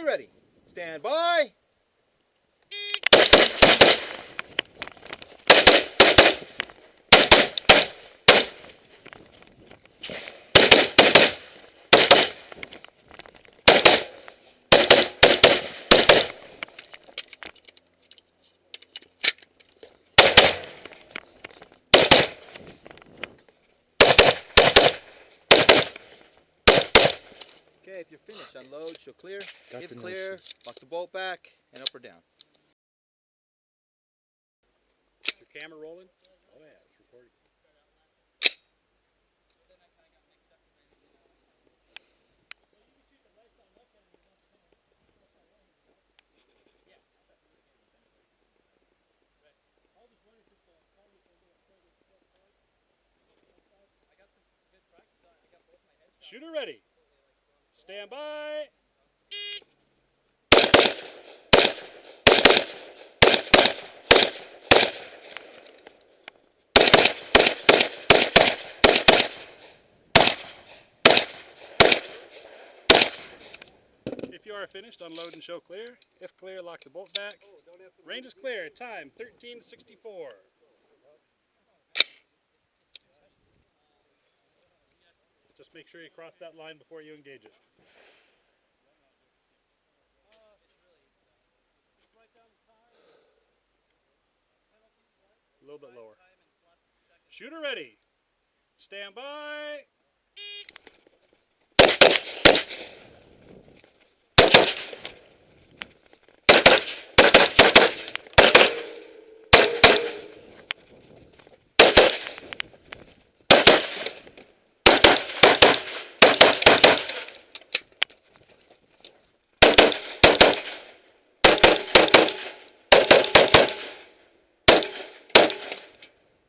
Shooter ready. Stand by. Okay, if you're finished, unload, show clear. If clear, lock the bolt back and up or down. Is your camera rolling? Oh yeah, it's recording. Shooter ready. Stand by. If you are finished, unload and show clear. If clear, lock the bolt back. Range is clear. Time 13:64. Just make sure you cross that line before you engage it. A little bit lower. Shooter ready. Stand by.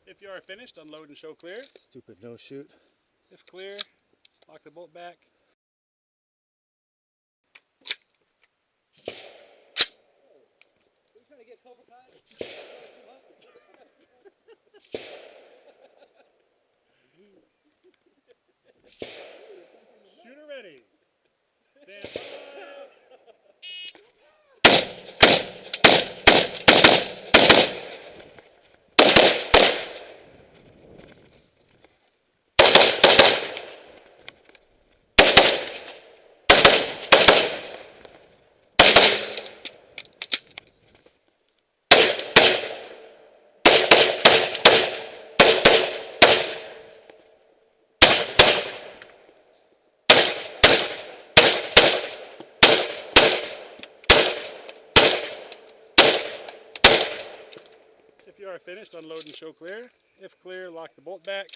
If you are finished, unload and show clear. Stupid no shoot. If clear, lock the bolt back. We're trying to get Cobra Kai. Shooter ready. Stand by. If you are finished, unload and show clear. If clear, lock the bolt back.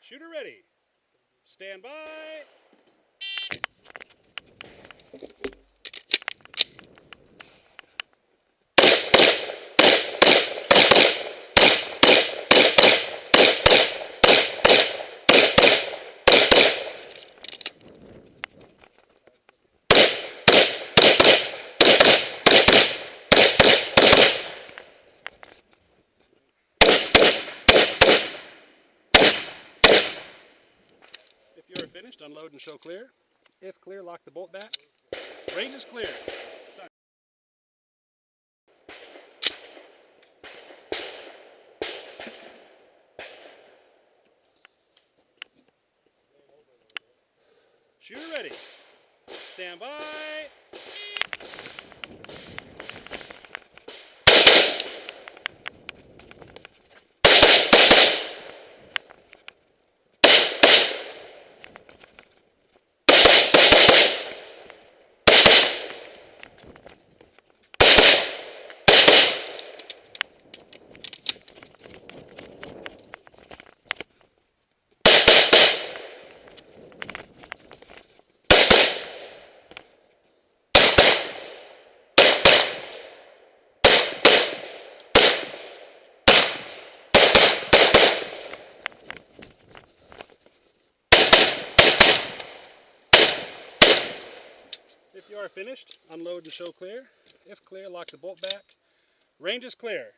Shooter ready. Stand by. If you are finished, unload and show clear. If clear, lock the bolt back. Range is clear. Time. Shooter ready. Stand by. If you are finished, unload and show clear. If clear, lock the bolt back. Range is clear.